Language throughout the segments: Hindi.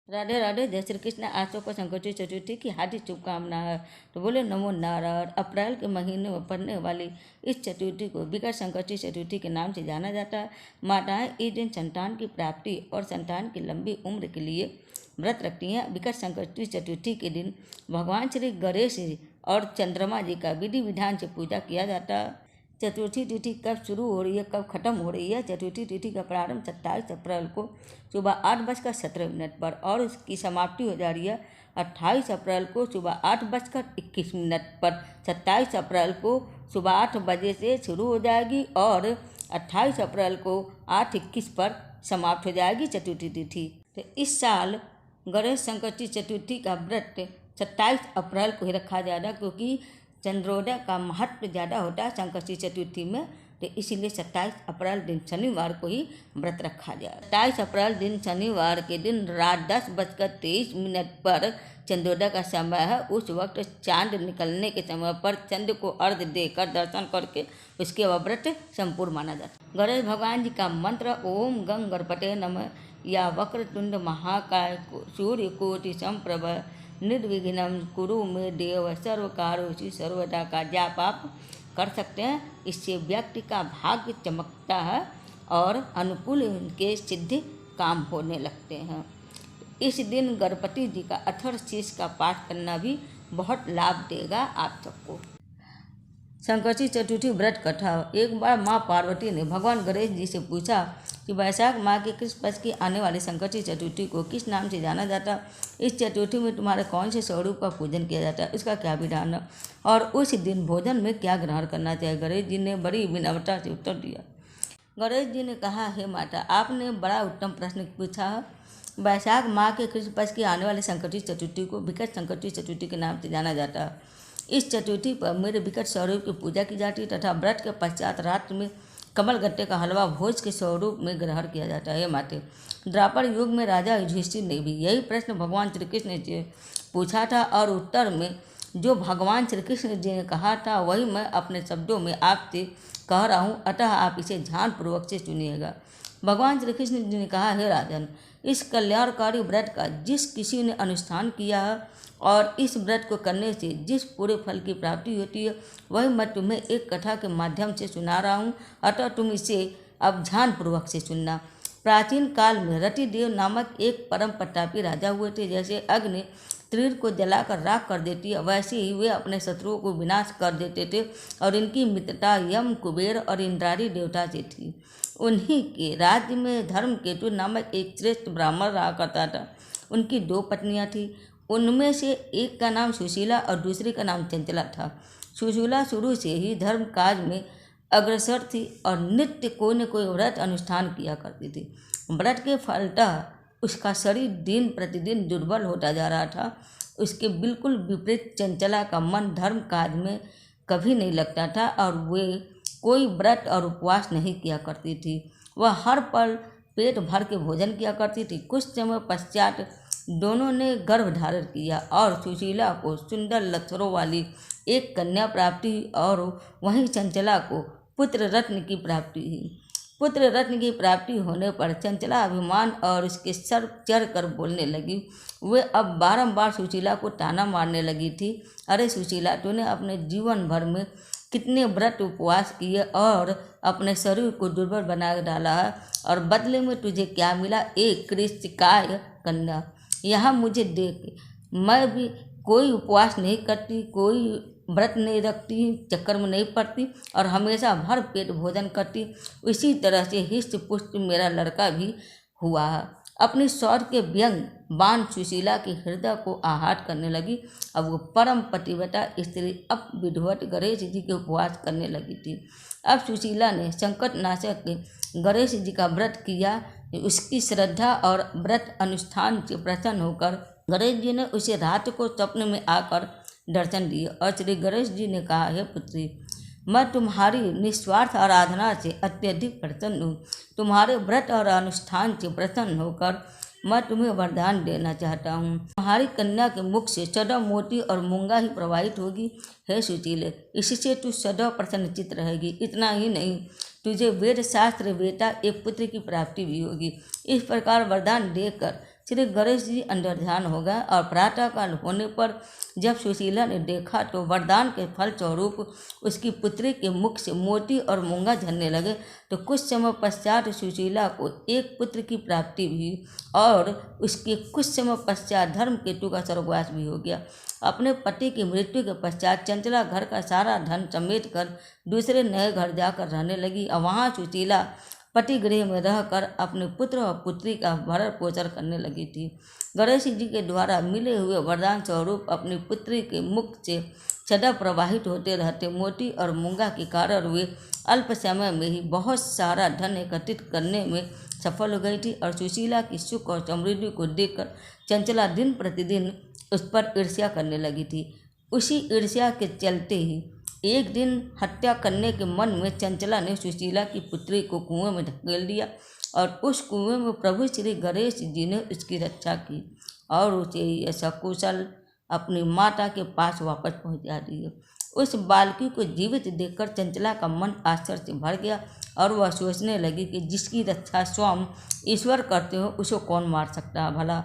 राधे राधे, जय श्री कृष्ण। आज तो संकट चतुर्थी की हार्दिक शुभकामना है। तो बोले नमो नारायण। अप्रैल के महीने में पड़ने वाली इस चतुर्थी को विकट संकटी चतुर्थी के नाम से जाना जाता है। माताएं इस दिन संतान की प्राप्ति और संतान की लंबी उम्र के लिए व्रत रखती हैं। विकट संकटी चतुर्थी के दिन भगवान श्री गणेश और चंद्रमा जी का विधि विधान से पूजा किया जाता है। चतुर्थी तिथि कब शुरू हो रही है, कब खत्म हो रही है? चतुर्थी तिथि का प्रारंभ 27 अप्रैल को सुबह 8:17 पर और उसकी समाप्ति हो जा रही है 28 अप्रैल को सुबह 8:21 पर। 27 अप्रैल को सुबह 8 बजे से शुरू हो जाएगी और 28 अप्रैल को 8:21 पर समाप्त हो जाएगी चतुर्थी तिथि। तो इस साल गणेश संकटी चतुर्थी का व्रत 27 अप्रैल को ही रखा जा रहा है, क्योंकि चंद्रोदय का महत्व ज़्यादा होता है संकष्टी चतुर्थी में। तो इसीलिए 27 अप्रैल दिन शनिवार को ही व्रत रखा जाए। 27 अप्रैल दिन शनिवार के दिन रात 10:23 पर चंद्रोदय का समय है। उस वक्त चांद निकलने के समय पर चंद्र को अर्घ्य देकर दर्शन करके उसके बाद व्रत संपूर्ण माना जाता है। गणेश भगवान जी का मंत्र ओम गंग गणपते नमः या वक्रतुंड महाकाय सूर्यकोटि संप्रभ निर्विघ्नं कुरु मे देव सर्वकारोषि सर्वदा का जाप आप कर सकते हैं। इससे व्यक्ति का भाग्य चमकता है और अनुकूल उनके सिद्ध काम होने लगते हैं। इस दिन गणपति जी का अथर्वशीष का पाठ करना भी बहुत लाभ देगा आप सबको। संकष्टी चतुर्थी व्रत कथा। एक बार माँ पार्वती ने भगवान गणेश जी से पूछा कि वैशाख माह के किस पक्ष की आने वाली संकष्टी चतुर्थी को किस नाम से जाना जाता है? इस चतुर्थी में तुम्हारे कौन से स्वरूप का पूजन किया जाता है, इसका क्या विधान है और उस दिन भोजन में क्या ग्रहण करना चाहिए? गणेश जी ने बड़ी विनम्रता से उत्तर दिया। गणेश जी ने कहा, हे माता, आपने बड़ा उत्तम प्रश्न पूछा है। वैशाख माह के कृष्ण पक्ष की आने वाली संकष्टी चतुर्थी को विकट संकष्टी चतुर्थी के नाम से जाना जाता है। इस चतुर्थी पर मेरे विकट स्वरूप की पूजा की जाती है तथा व्रत के पश्चात रात्र में कमल गट्टे का हलवा भोज के स्वरूप में ग्रहण किया जाता है। माते, द्वापर युग में राजा युधिष्ठिर ने भी यही प्रश्न भगवान श्री कृष्ण जी पूछा था और उत्तर में जो भगवान श्री कृष्ण जी ने कहा था वही मैं अपने शब्दों में आपसे कह रहा हूँ, अतः आप इसे ध्यानपूर्वक से सुनिएगा। भगवान श्री कृष्ण जी ने कहा, हे राजन, इस कल्याणकारी व्रत का जिस किसी ने अनुष्ठान किया है और इस व्रत को करने से जिस पूरे फल की प्राप्ति होती है वही मैं तुम्हें एक कथा के माध्यम से सुना रहा हूँ, अतः तुम इसे अब ध्यानपूर्वक से सुनना। प्राचीन काल में रतिदेव नामक एक परम प्रतापी राजा हुए थे। जैसे अग्नि तीर को जलाकर राख कर देती है, वैसे ही वे अपने शत्रुओं को विनाश कर देते थे और इनकी मित्रता यम, कुबेर और इंद्रादी देवता से थी। उन्हीं के राज्य में धर्मकेतु नामक एक श्रेष्ठ ब्राह्मण रहा करता था। उनकी 2 पत्नियां थीं। उनमें से एक का नाम सुशीला और दूसरी का नाम चंचला था। सुशीला शुरू से ही धर्म काज में अग्रसर थी और नित्य कोई न कोई व्रत अनुष्ठान किया करती थी। व्रत के फलतः उसका शरीर दिन प्रतिदिन दुर्बल होता जा रहा था। उसके बिल्कुल विपरीत चंचला का मन धर्म काज में कभी नहीं लगता था और वे कोई व्रत और उपवास नहीं किया करती थी। वह हर पल पेट भर के भोजन किया करती थी। कुछ समय पश्चात दोनों ने गर्भ धारण किया और सुशीला को सुंदर लक्षणों वाली एक कन्या प्राप्ति और वहीं चंचला को पुत्र रत्न की प्राप्ति हुई। पुत्र रत्न की प्राप्ति होने पर चंचला अभिमान और उसके सर चढ़ कर बोलने लगी। वे अब बारंबार सुशीला को ताना मारने लगी थी, अरे सुशीला, तूने अपने जीवन भर में कितने व्रत उपवास किए और अपने शरीर को दुर्बल बना डाला है और बदले में तुझे क्या मिला? एक कृष्णकाय कन्या। यहाँ मुझे देख, मैं भी कोई उपवास नहीं करती, कोई व्रत नहीं रखती, चक्कर में नहीं पड़ती और हमेशा भर पेट भोजन करती। इसी तरह से हिष्ट पुष्ट मेरा लड़का भी हुआ है। अपनी स्वर के व्यंग बाण सुशीला के हृदय को आहत करने लगी। अब वो परम पतिव्रता स्त्री अब विधिवत गणेश जी के उपवास करने लगी थी। अब सुशीला ने संकट नाशक गणेश जी का व्रत किया। उसकी श्रद्धा और व्रत अनुष्ठान से प्रसन्न होकर गणेश जी ने उसे रात को स्वप्न में आकर दर्शन दिए और श्री गणेश जी ने कहा, हे पुत्री, मैं तुम्हारी निस्वार्थ आराधना से अत्यधिक प्रसन्न हूँ। तुम्हारे व्रत और अनुष्ठान से प्रसन्न होकर मैं तुम्हें वरदान देना चाहता हूँ। तुम्हारी कन्या के मुख से सदैव मोती और मूंगा ही प्रवाहित होगी। हे सुशीले, इससे तू सदैव प्रसन्नचित्त रहेगी। इतना ही नहीं, तुझे वेद शास्त्र वेता एक पुत्र की प्राप्ति भी होगी। इस प्रकार वरदान देकर श्री गणेश जी अंदर ध्यान हो गए और प्रातःकाल होने पर जब सुशीला ने देखा तो वरदान के फल स्वरूप उसकी पुत्री के मुख से मोती और मूंगा झरने लगे। तो कुछ समय पश्चात सुशीला को एक पुत्र की प्राप्ति हुई और उसके कुछ समय पश्चात धर्मकेतु का स्वर्गवास भी हो गया। अपने पति की मृत्यु के पश्चात चंचला घर का सारा धन समेट कर दूसरे नए घर जाकर रहने लगी और वहाँ सुशीला पति गृह में रहकर अपने पुत्र और पुत्री का भरण पोषण करने लगी थी। गणेश जी के द्वारा मिले हुए वरदान स्वरूप अपनी पुत्री के मुख से सदा प्रवाहित होते रहते मोती और मूंगा के कारण वे अल्प समय में ही बहुत सारा धन एकत्रित करने में सफल हो गई थी और सुशीला की सुख और समृद्धि को देखकर चंचला दिन प्रतिदिन उस पर ईर्ष्या करने लगी थी। उसी ईर्ष्या के चलते ही एक दिन हत्या करने के मन में चंचला ने सुशीला की पुत्री को कुएं में धकेल दिया और उस कुएं में प्रभु श्री गणेश जी ने उसकी रक्षा की और उसे यह सकुशल अपनी माता के पास वापस पहुंचा दिया। उस बालकी को जीवित देखकर चंचला का मन आश्चर्य से भर गया और वह सोचने लगी कि जिसकी रक्षा स्वयं ईश्वर करते हो उसे कौन मार सकता है भला।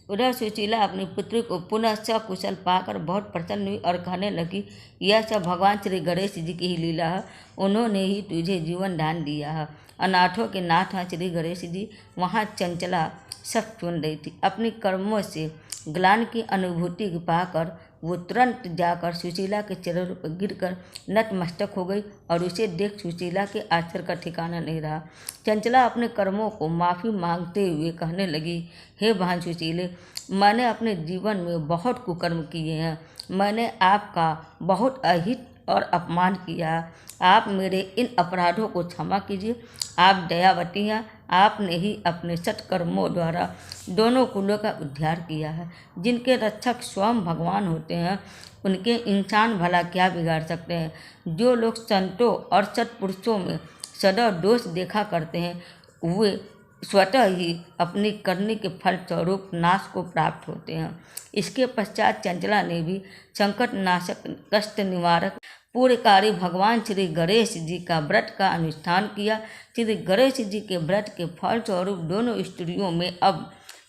उधर सुशीला अपनी पुत्री को पुनः सकुशल पाकर बहुत प्रसन्न हुई और कहने लगी, यह सब भगवान श्री गणेश जी की ही लीला है। उन्होंने ही तुझे जीवन दान दिया है। अनाथों के नाथ हैं श्री गणेश जी। वहाँ चंचला सब सुन रही थी। अपनी कर्मों से ग्लानि की अनुभूति पाकर वो तुरंत जाकर सुशीला के चरणों पर गिरकर नतमस्तक हो गई और उसे देख सुशीला के आश्चर्य का ठिकाना नहीं रहा। चंचला अपने कर्मों को माफ़ी मांगते हुए कहने लगी, हे बहन सुशीले, मैंने अपने जीवन में बहुत कुकर्म किए हैं। मैंने आपका बहुत अहित और अपमान किया। आप मेरे इन अपराधों को क्षमा कीजिए। आप दयावती हैं। आपने ही अपने सत्कर्मों द्वारा दोनों कुलों का उद्धार किया है। जिनके रक्षक स्वयं भगवान होते हैं उनके इंसान भला क्या बिगाड़ सकते हैं। जो लोग संतों और सत्पुरुषों में सदा दोष देखा करते हैं वे स्वतः ही अपनी करने के फल स्वरूप नाश को प्राप्त होते हैं। इसके पश्चात चंचला ने भी संकट नाशक कष्ट निवारक पूर्णकारी भगवान श्री गणेश जी का व्रत का अनुष्ठान किया। श्री गणेश जी के व्रत के फल स्वरूप दोनों स्त्रियों में अब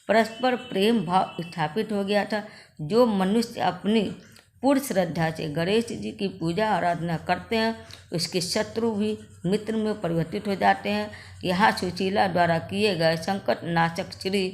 परस्पर प्रेम भाव स्थापित हो गया था। जो मनुष्य अपनी पूर्ण श्रद्धा से गणेश जी की पूजा आराधना करते हैं उसके शत्रु भी मित्र में परिवर्तित हो जाते हैं। यहाँ सुशीला द्वारा किए गए संकट नाशक श्री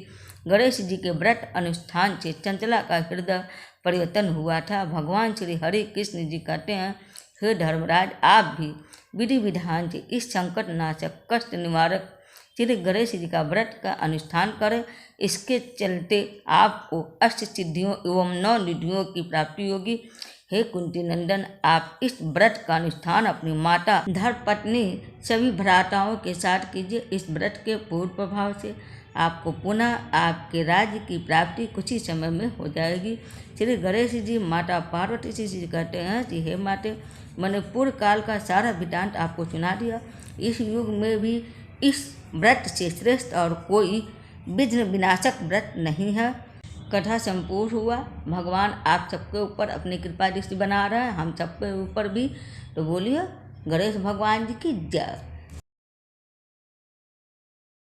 गणेश जी के व्रत अनुष्ठान से चंचला का हृदय परिवर्तन हुआ था। भगवान श्री हरि कृष्ण जी कहते हैं, हे धर्मराज, आप भी विधि विधान से इस संकट नाशक कष्ट निवारक श्री गणेश जी का व्रत का अनुष्ठान करें। इसके चलते आपको अष्ट सिद्धियों एवं 9 निधियों की प्राप्ति होगी। हे कुंती नंदन, आप इस व्रत का अनुष्ठान अपनी माता धर्मपत्नी सभी भ्राताओं के साथ कीजिए। इस व्रत के पूर्ण प्रभाव से आपको पुनः आपके राज्य की प्राप्ति कुछ ही समय में हो जाएगी। श्री गणेश जी माता पार्वती जी कहते हैं कि हे माते, मैंने पूर्व काल का सारा वृत्तांत आपको सुना दिया। इस युग में भी इस व्रत से श्रेष्ठ और कोई विघ्न विनाशक व्रत नहीं है। कथा संपूर्ण हुआ। भगवान आप सबके ऊपर अपनी कृपा दृष्टि बना रहे हैं, हम सबके ऊपर भी। तो बोलिए गणेश भगवान जी की जय।